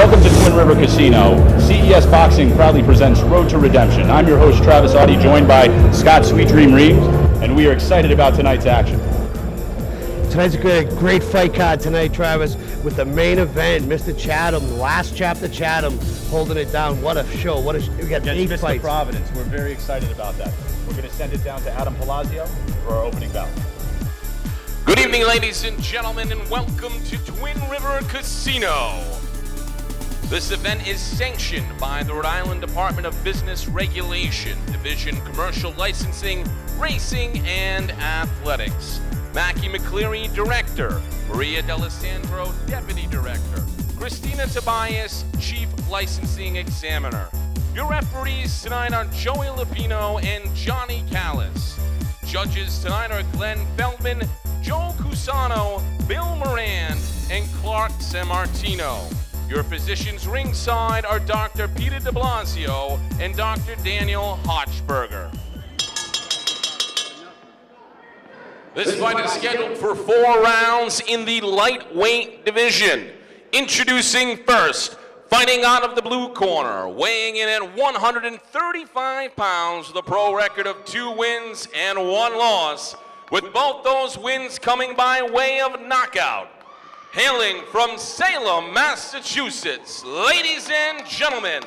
Welcome to Twin River Casino. CES Boxing proudly presents Road to Redemption. I'm your host, Travis Audie, joined by Scott Sweet Dream Reeves, and we are excited about tonight's action. Tonight's a great fight card tonight, Travis, with the main event, Mr. Chatham, last chapter Chatham, holding it down. What a show. We got 8 Mr. fights. Providence. We're very excited about that. We're going to send it down to Adam Palazzo for our opening bout. Good evening, ladies and gentlemen, and welcome to Twin River Casino. This event is sanctioned by the Rhode Island Department of Business Regulation, Division Commercial Licensing, Racing, and Athletics. Mackie McCleary, Director. Maria D'Alessandro, Deputy Director. Christina Tobias, Chief Licensing Examiner. Your referees tonight are Joey Lupino and Johnny Callis. Judges tonight are Glenn Feldman, Joe Cusano, Bill Moran, and Clark Sammartino. Your physicians ringside are Dr. Peter de Blasio and Dr. Daniel Hochberger. This fight is scheduled for 4 rounds in the lightweight division. Introducing first, fighting out of the blue corner, weighing in at 135 pounds with a pro record of 2 wins and 1 loss, with both those wins coming by way of knockout. Hailing from Salem, Massachusetts, ladies and gentlemen,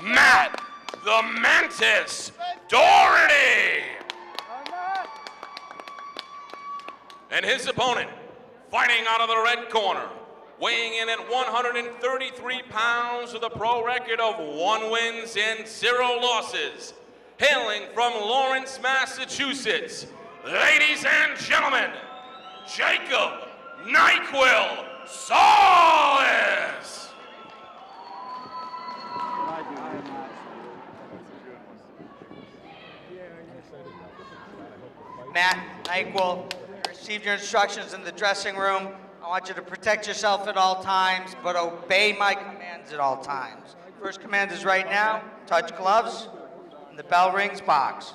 Matt the Mantis Doherty. And his opponent, fighting out of the red corner, weighing in at 133 pounds with a pro record of 1 wins and 0 losses. Hailing from Lawrence, Massachusetts, ladies and gentlemen, Jacob NyQuil Solis. Matt NyQuil, received your instructions in the dressing room. I want you to protect yourself at all times, but obey my commands at all times. First command is right now, touch gloves, and the bell rings box.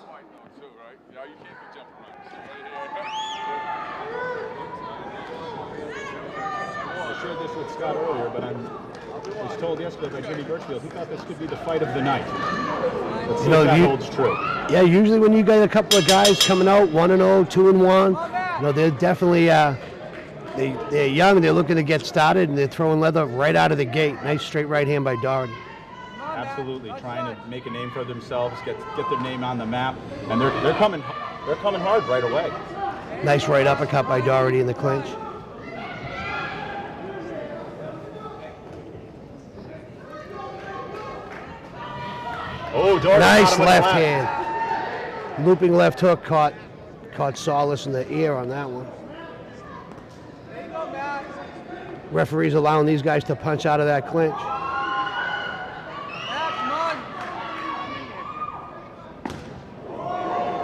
I shared this with Scott earlier, but I was told yesterday by Jimmy Birchfield he thought this could be the fight of the night. Let's see if that holds true. Yeah, usually when you get a couple of guys coming out 1-0, 2-1, they're definitely they're young. They're looking to get started, and they're throwing leather right out of the gate. Nice straight right hand by Doherty. Absolutely, trying to make a name for themselves, get their name on the map, and they're coming hard right away. Nice right uppercut by Doherty in the clinch. Oh, Doherty nice left hand. Looping left hook caught Solis in the ear on that one. Referees allowing these guys to punch out of that clinch.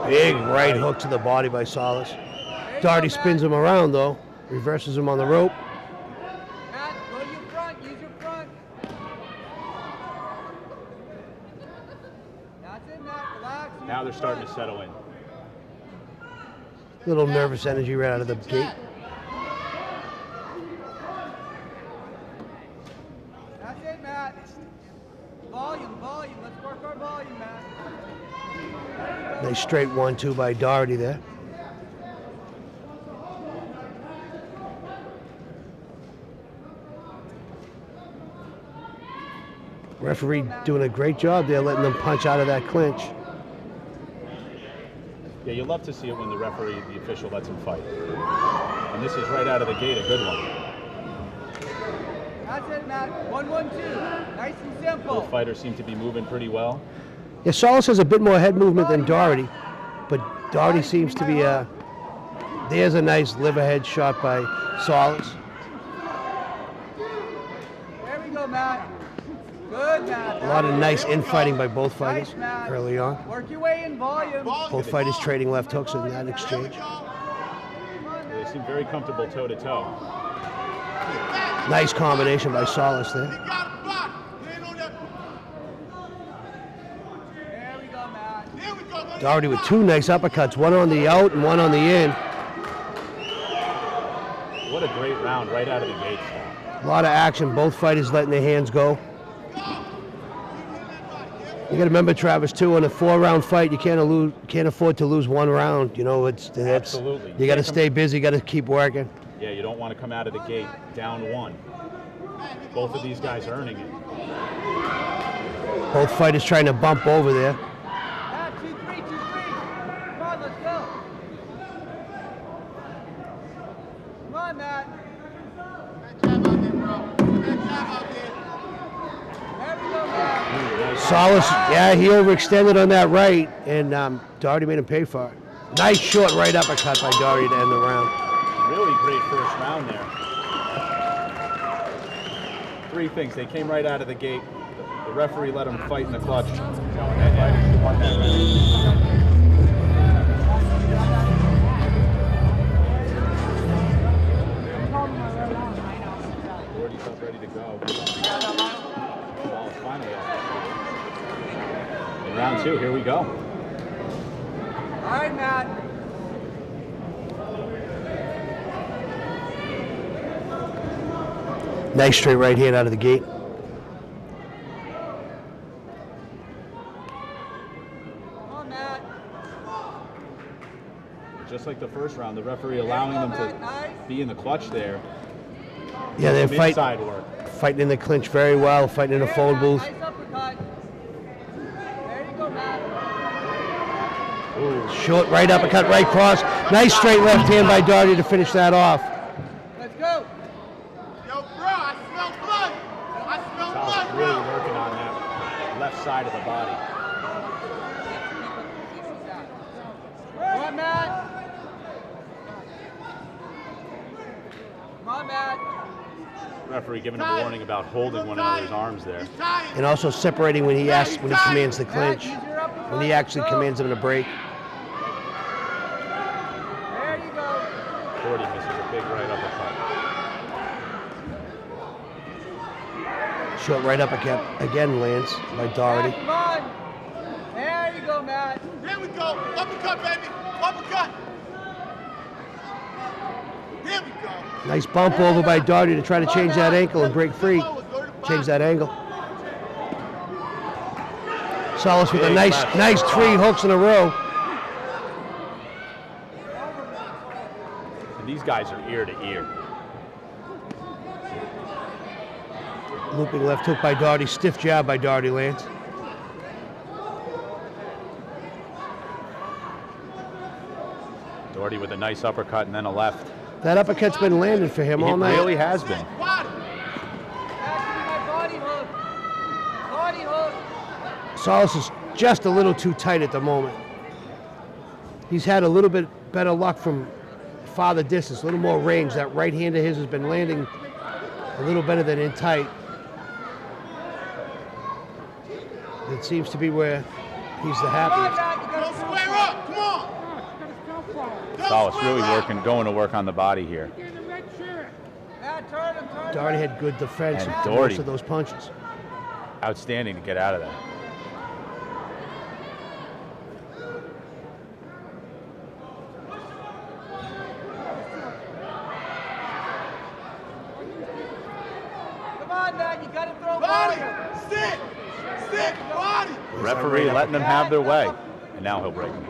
Big right hook to the body by Solis. Doherty spins him around though, reverses him on the rope. Matt, go to your front, use your front. That's it, Matt, relax. Now they're starting to settle in. Little nervous energy right out of the gate. That's it, Matt. Volume, let's work our volume, Matt. Nice straight 1-2 by Doherty there. Referee doing a great job there, letting them punch out of that clinch. Yeah, you love to see it when the referee, the official, lets him fight. And this is right out of the gate, a good one. That's it, Matt. 1-1-2. Nice and simple. Both fighters seem to be moving pretty well. Yeah, Solis has a bit more head movement than Doherty, but Doherty seems to be there's a nice liver head shot by Solis. There we go, Matt. Good, Matt. A lot of nice infighting by both fighters early on. Work your way in volume. Both fighters trading left hooks in that exchange. They seem very comfortable toe-to-toe. Nice combination by Solis there. There we go, Matt. Doherty with 2 nice uppercuts, one on the out and one on the in. What a great round right out of the gate. A lot of action. Both fighters letting their hands go. You got to remember, Travis, too, in a 4-round fight, you can't afford to lose 1 round. You know, Absolutely. You got to stay busy. You got to keep working. Yeah, you don't want to come out of the gate down 1. Both of these guys are earning it. Both fighters trying to bump over there. Matt, 2-3, 2-3. Come on, let's go. Come on, Matt. There we go, Matt. Solis, yeah, he overextended on that right, and Doherty made him pay for it. Nice short right uppercut by Doherty to end the round. Really great first round there. 3 things. They came right out of the gate. The referee let them fight in the clutch. And won that round. Doherty's up ready to go. Ball is finally off. In round 2, here we go. All right, Matt. Nice straight right hand out of the gate. Come on, Matt. Just like the first round, the referee allowing them to be in the clutch there. Yeah, they're Inside work. fighting in the clinch very well, fighting in a phone booth. Nice uppercut. There you go, Matt. Ooh. Short right uppercut, right cross. Nice straight left hand by Doherty to finish that off. Let's go. Yo, bro, I smell blood. I smell Solis blood, really bro. working on that left side of the body. Come on, Matt. Come on, Matt. Referee giving him a warning about holding one another's arms there. He's tired. And also separating when he commands the clinch, when he actually commands him to break. There you go. Doherty misses a big right uppercut. Short right uppercut again lands by Doherty. Matt, come on. There you go, Matt. Here we go. Uppercut, baby. Uppercut. Here we go. Nice bump over by Doherty to try to change that ankle and break free. Change that angle. Solis with a nice 3 hooks in a row. And these guys are ear to ear. Looping left hook by Doherty. Stiff jab by Doherty lands. Doherty with a nice uppercut and then a left. That uppercut's been landing for him all It night. really has been. Body. Matt, give me my body hook. Body hook. Solis is just a little too tight at the moment. He's had a little bit better luck from farther distance, a little more range. That right hand of his has been landing a little better than in tight. It seems to be where he's the Come on, happiest. Matt. You Don't gotta square up. Come on. Don't Solis square really up. going to work on the body here. Matt, turn him, turn him. Doherty had good defense And to Doherty. most of those punches. Outstanding to get out of that. Come on, Matt. You gotta throw Body. body. Sit. Sit. Body. Referee letting them have their way. And now he'll break them.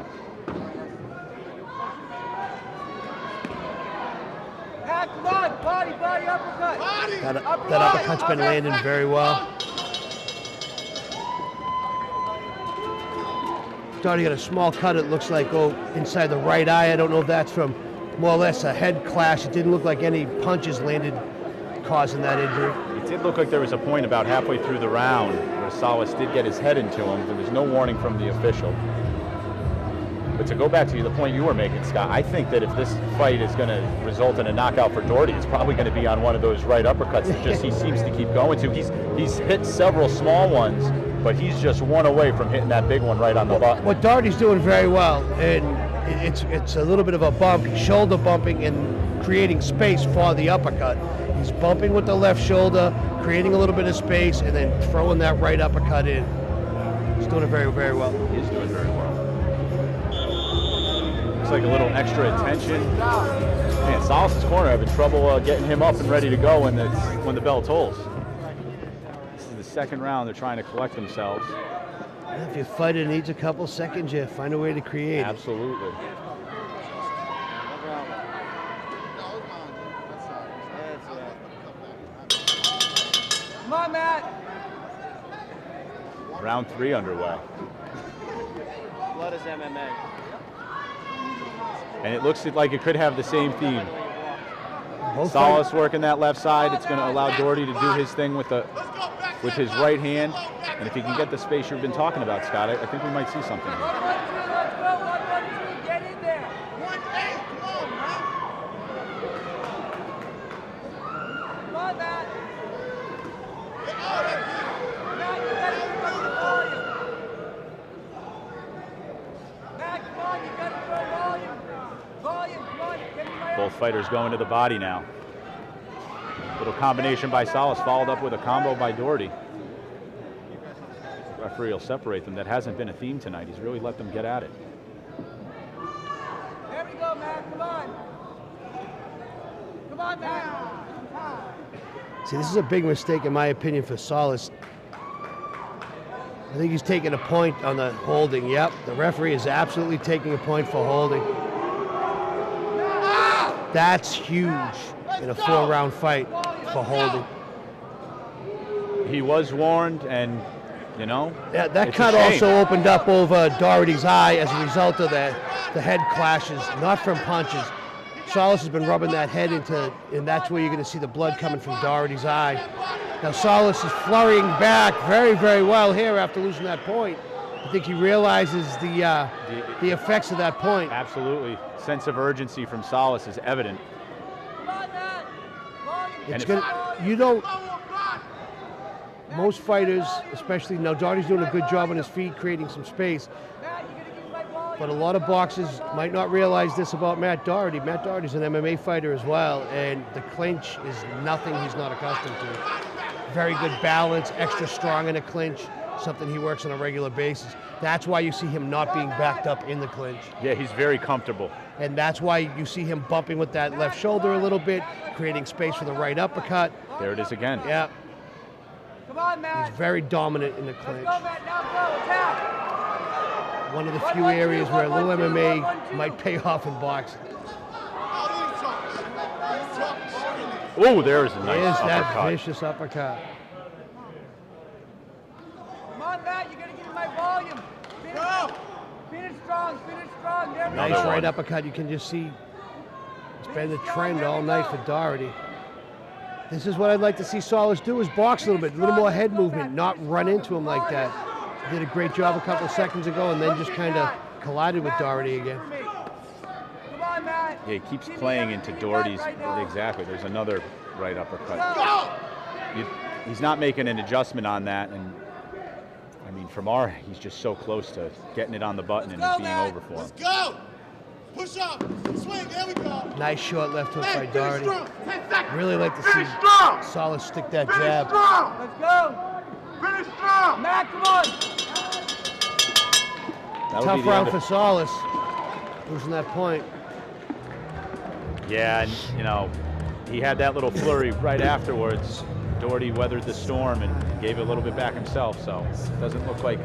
Matt, come on. Body, body, uppercut. Body. That uppercut's been landing very well. Doherty got a small cut, it looks like, inside the right eye. I don't know if that's from more or less a head clash. It didn't look like any punches landed causing that injury. It did look like there was a point about halfway through the round where Solis did get his head into him. There was no warning from the official. But to go back to the point you were making, Scott, I think that if this fight is going to result in a knockout for Doherty, it's probably going to be on one of those right uppercuts that just he seems to keep going to. He's hit several small ones, but he's just one away from hitting that big one right on the button. What Doherty's doing very well, and it's a little bit of a bump, shoulder bumping and creating space for the uppercut. He's bumping with the left shoulder, creating a little bit of space, and then throwing that right uppercut in. He's doing it very, very well. He's doing very well. Looks like a little extra attention Man, Solis' corner having trouble getting him up and ready to go when the bell tolls. This is the second round. They're trying to collect themselves. If your fighter needs a couple seconds, you find a way to create it. Absolutely. Come on, Matt. Round 3 underway. Blood is MMA. And it looks like it could have the same theme. Both Solis working that left side. It's going to allow Doherty to do his thing with his right hand. And if he can get the space you've been talking about, Scott, I think we might see something here. 1-1-2, let's go. 1-1-2, get in there. 1-8, come on, man. Come on, Matt. Oh, that's Matt, you gotta keep up the volume. Matt, come on, you gotta throw volume. Volume, come on, get me my Both fighters going to the body now. Little combination by Solis, followed up with a combo by Doherty. Referee will separate them. That hasn't been a theme tonight. He's really let them get at it. There we go, Matt, come on. Come on, Matt. See, this is a big mistake, in my opinion, for Solis. I think he's taking a point on the holding. Yep, the referee is absolutely taking a point for holding. That's huge in a 4-round fight for holding. He was warned, and you know. Yeah, that it's a cut shame. also opened up over Doherty's eye as a result of the head clashes, not from punches. Solis has been rubbing that head into, and that's where you're going to see the blood coming from Doherty's eye. Now Solis is flurrying back very, very well here after losing that point. I think he realizes the effects of that point. Absolutely. Sense of urgency from Solis is evident. Come on, Matt. Volume. It's gonna, you don't, most fighters, especially now Doherty's doing a good job on his feet, creating some space. Matt, you gotta give me my volume. But a lot of boxers might not realize this about Matt Doherty. Matt Doherty's an MMA fighter as well, and the clinch is nothing he's not accustomed to. Very good balance, extra strong in a clinch, something he works on a regular basis. That's why you see him not being backed up in the clinch. Yeah, he's very comfortable. And that's why you see him bumping with that left shoulder a little bit, creating space for the right uppercut. There it is again. Yeah, Come on, Matt. he's very dominant in the Let's clinch. go, Matt. Now go. Attack. One of the few areas where a little MMA might pay off in boxing. Oh, there's a nice There's that uppercut. vicious uppercut. Come on, Matt. You gotta give me my volume. Finish strong. Finish strong. There we Nice Another right one. uppercut. You can just see it's been the trend all night for Doherty. This is what I'd like to see Solis do, is box a little more head movement, not run into him like that. He did a great job a couple seconds ago and then just kind of collided with Doherty again. Come on, Matt. Yeah, he keeps playing into Doherty's. Exactly. There's another right uppercut. He's not making an adjustment on that, and I mean, he's just so close to getting it on the button and it being over for him. Let's go. Push up. Swing. There we go. Nice short left hook by Hey, finish Doherty. strong. 10 seconds. Really like to see Finish strong. Solis stick that Finish jab. strong. Let's go. Finish strong. Matt, come on. That would be Tough the round end for of- Solis, losing that point. Yeah, and you know, he had that little flurry right afterwards. Doherty weathered the storm and gave it a little bit back himself, so it doesn't look like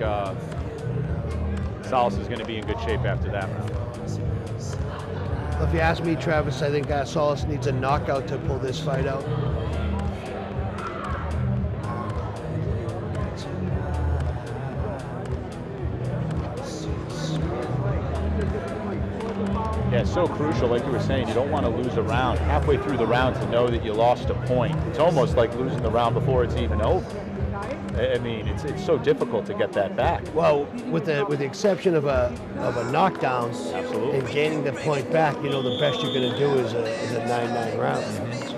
Solis is going to be in good shape after that round. If you ask me, Travis, I think Solis needs a knockout to pull this fight out. Yeah, it's so crucial, like you were saying, you don't want to lose a round halfway through the round to know that you lost a point. It's almost like losing the round before it's even over. I mean, it's so difficult to get that back. Well, with the exception of a knockdown, Absolutely. and gaining the point back, you know the best you're going to do is a 9-9 round.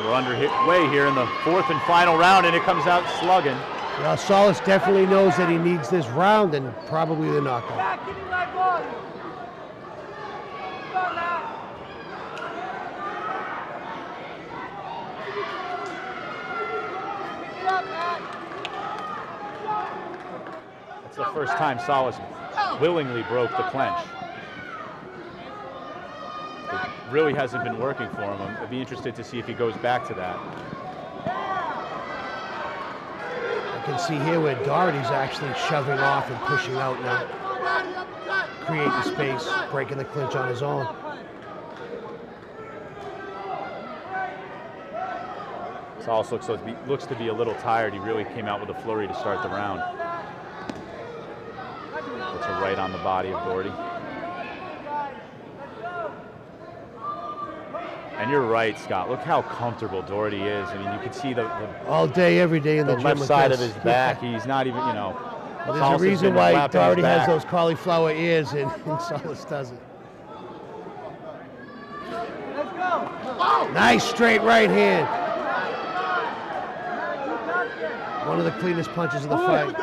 We're underway here in the fourth and final round, and it comes out slugging. Well, Solis definitely knows that he needs this round and probably the knockout. Matt, give me my volume. It's the first time Solis willingly broke the clinch. It really hasn't been working for him. I'd be interested to see if he goes back to that. You can see here where Doherty's actually shoving off and pushing out now, creating space, breaking the clinch on his own. Solis looks to be a little tired. He really came out with a flurry to start the round. Puts a right on the body of Doherty. And you're right, Scott. Look how comfortable Doherty is. I mean, you can see the all day, every day in the gym left with side this. of his back. He's not even, you know. Well, there's Solis a has reason been why wrapping his Doherty has back. those cauliflower ears and Solis doesn't. Let's go. Nice straight right hand. One of the cleanest punches of the fight.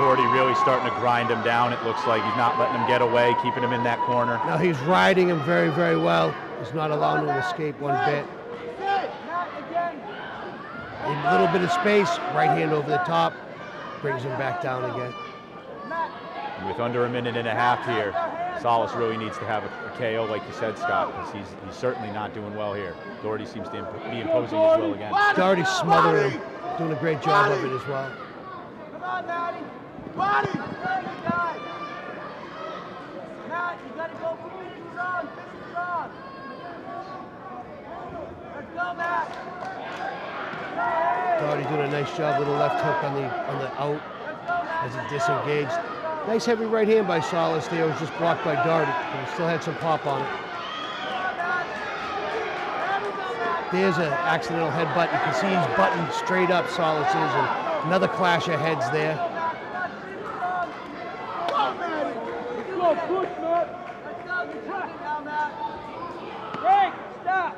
Doherty really starting to grind him down. It looks like he's not letting him get away, keeping him in that corner. Now he's riding him very, very well. He's not allowing him to escape one bit. A little bit of space, right hand over the top, brings him back down again. And with under a minute and a half here, Solis really needs to have a KO, like you said, Scott, because he's certainly not doing well here. Doherty seems to be imposing his will again. Doherty's smothering him, doing a great job of it as well. Come on, Matty. Body! Matt, you gotta go finish strong. Let's go, Matt. Doherty doing a nice job with a left hook on the out as he disengaged. Nice heavy right hand by Solis there. It was just blocked by Doherty, but he still had some pop on it. There's an accidental headbutt. You can see he's buttoned straight up, Solis is, and another clash of heads there. Break, stop.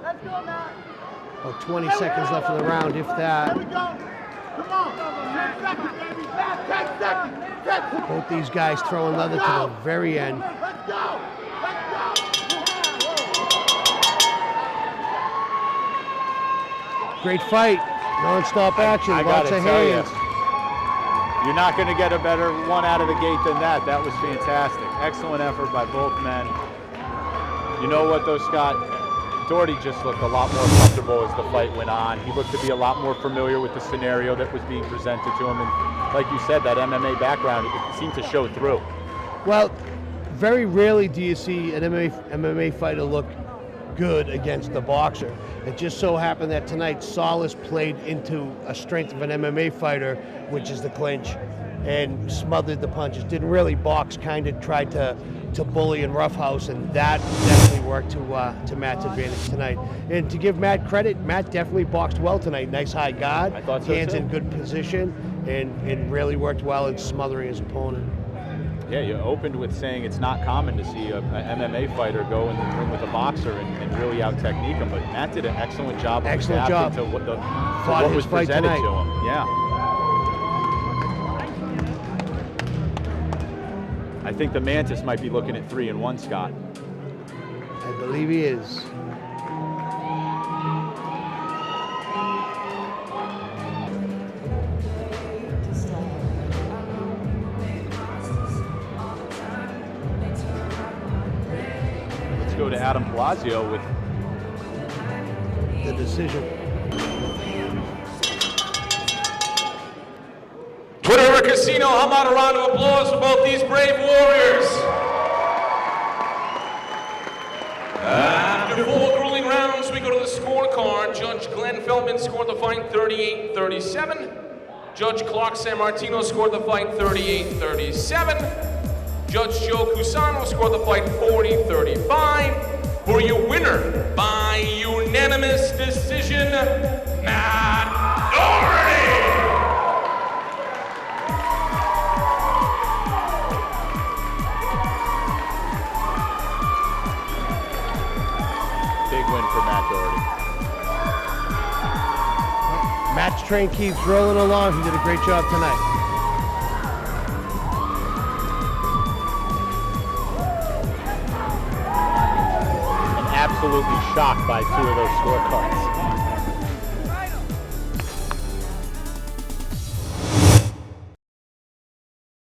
Let's go, Matt. About 20 seconds left in the round, if that. Here we go. Come on. 10 seconds, baby. 10 seconds. 10 seconds. Both these guys throwing leather to the very end. Let's go. Let's go. Great fight. Non-stop action. I Lots gotta of tell hands. you're not going to get a better one out of the gate than that. That was fantastic. Excellent effort by both men. You know what, though, Scott? Doherty just looked a lot more comfortable as the fight went on. He looked to be a lot more familiar with the scenario that was being presented to him. And like you said, that MMA background, it seemed to show through. Well, very rarely do you see an MMA fighter look good against the boxer. It just so happened that tonight Solis played into a strength of an MMA fighter, which is the clinch, and smothered the punches. Didn't really box, kind of tried to bully and roughhouse, and that definitely worked to Matt's advantage tonight. And to give Matt credit, Matt definitely boxed well tonight. Nice high guard, I thought so hands too. in good position, and really worked well in smothering his opponent. Yeah, you opened with saying it's not common to see an MMA fighter go in the ring with a boxer and really out-technique him, but Matt did an excellent job of adapting to what was presented to him. Yeah. I think the Mantis might be looking at 3-1, Scott. I believe he is. Let's go to Adam Blasio with The decision. Twin River Casino, how about a round of applause for both these brave warriors? After 4 grueling rounds, we go to the scorecard. Judge Glenn Feldman scored the fight 38-37. Judge Clark Sammartino scored the fight 38-37. Judge Joe Cusano scored the fight 40-35. For your winner by unanimous decision, Matt Doherty. big win for Matt Doherty. Matt's train keeps rolling along. He did a great job tonight. An absolutely shocked by 2 of those scorecards.